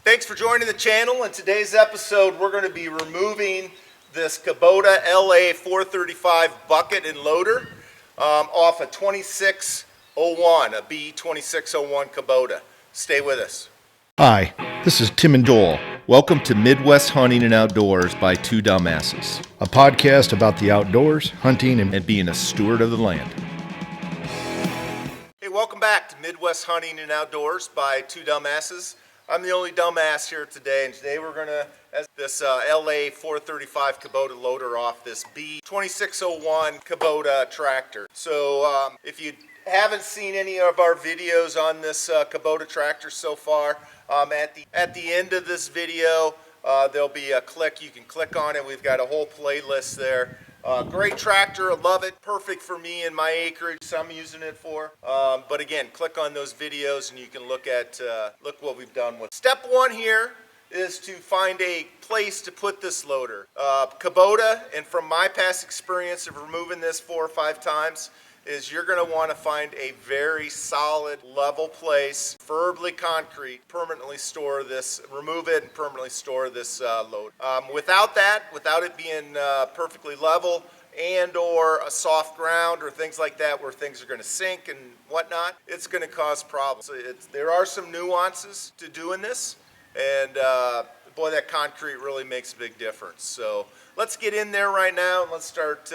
Thanks for joining the channel. In today's episode, we're going to be removing this Kubota LA 435 bucket and loader off a 2601, a B2601 Kubota. Stay with us. Hi, this is Tim and Dole. Welcome to Midwest Hunting and Outdoors by Two Dumbasses, a podcast about the outdoors, hunting, and being a steward of the land. Hey, welcome back to Midwest Hunting and Outdoors by Two Dumbasses. I'm the only dumbass here today, and today we're going to this LA 435 Kubota loader off this B2601 Kubota tractor. So if you haven't seen any of our videos on this Kubota tractor so far, at the end of this video there'll be a click. You can click on it. We've got a whole playlist there. Great tractor, I love it. Perfect for me and my acreage, so I'm using it for. But again, click on those videos and you can look what we've done with. Step one here is to find a place to put this loader. Kubota, and from my past experience of removing this 4 or 5 times, is you're going to want to find a very solid, level place, preferably concrete, permanently store this, remove it and permanently store this load. Without it being perfectly level and or a soft ground or things like that where things are going to sink and whatnot, it's going to cause problems. So there are some nuances to doing this, and boy, that concrete really makes a big difference. So let's get in there right now and let's start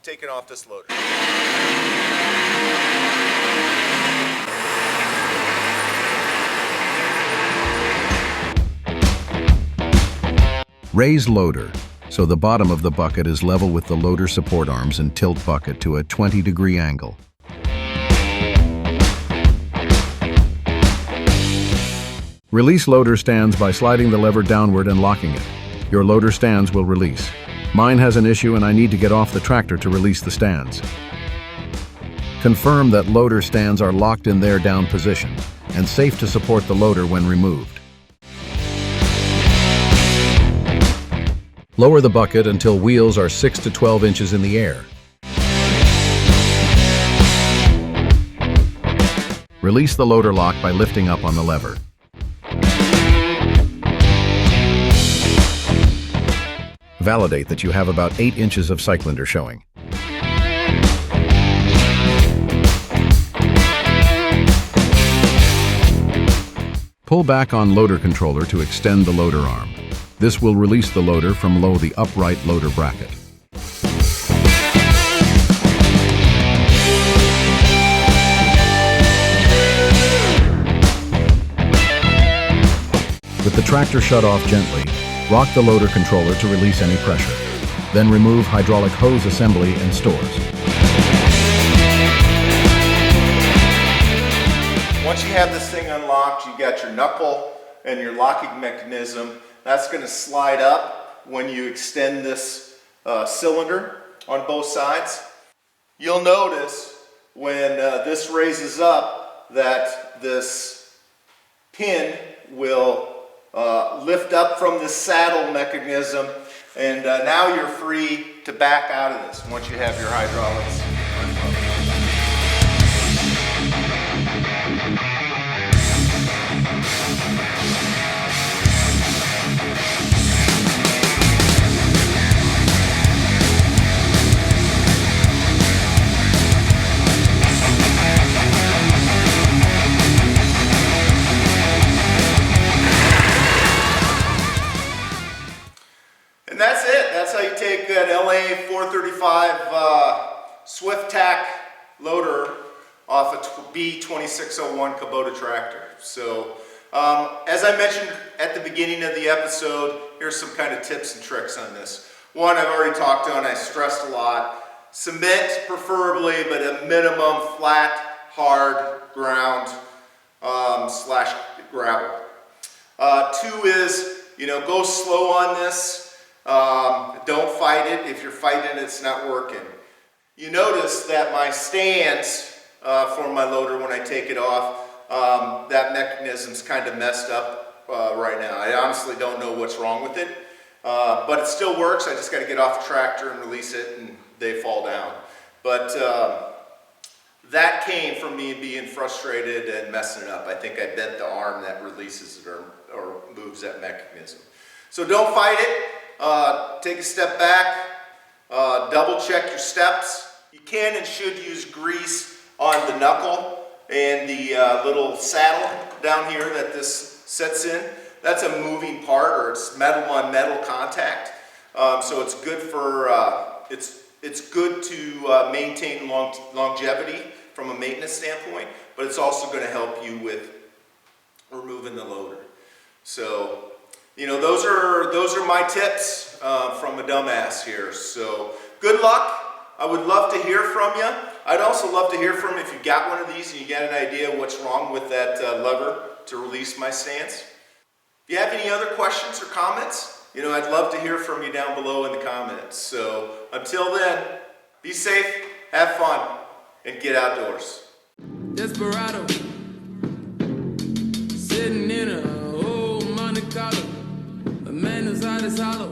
taking off this loader. Raise loader, so the bottom of the bucket is level with the loader support arms, and tilt bucket to a 20-degree angle. Release loader stands by sliding the lever downward and locking it. Your loader stands will release. Mine has an issue and I need to get off the tractor to release the stands. Confirm that loader stands are locked in their down position and safe to support the loader when removed. Lower the bucket until wheels are 6 to 12 inches in the air. Release the loader lock by lifting up on the lever. Validate that you have about 8 inches of cylinder showing. Pull back on loader controller to extend the loader arm. This will release the loader from below the upright loader bracket. With the tractor shut off gently, rock the loader controller to release any pressure. Then remove hydraulic hose assembly and stores. Once you have this thing unlocked, you got your knuckle and your locking mechanism. That's going to slide up when you extend this cylinder on both sides. You'll notice when this raises up that this pin will lift up from this saddle mechanism, and now you're free to back out of this once you have your hydraulics. And that's it. That's how you take that LA 435 Swift Tack loader off a B2601 Kubota tractor. So as I mentioned at the beginning of the episode, here's some kind of tips and tricks on this. One I've already talked on, I stressed a lot. Cement preferably, but a minimum flat, hard ground slash gravel. 2 is, go slow on this. Don't fight it. If you're fighting it, it's not working. You notice that my stands for my loader, when I take it off, that mechanism's kind of messed up right now. I honestly don't know what's wrong with it, but it still works. I just got to get off the tractor and release it, and they fall down. But that came from me being frustrated and messing it up. I think I bent the arm that releases it or removes that mechanism. So don't fight it. Take a step back. Double check your steps. You can and should use grease on the knuckle and the little saddle down here that this sits in. That's a moving part, or it's metal on metal contact. So it's good for it's good to maintain longevity from a maintenance standpoint, but it's also going to help you with removing the loader. So, you know, those are my tips from a dumbass here. So good luck. I would love to hear from you. I'd also love to hear from you if you got one of these and you got an idea what's wrong with that lever to release my stance. If you have any other questions or comments, you know, I'd love to hear from you down below in the comments. So until then, be safe, have fun, and get outdoors. Desperado, sitting in a old Monte Carlo, a man whose heart is hollow.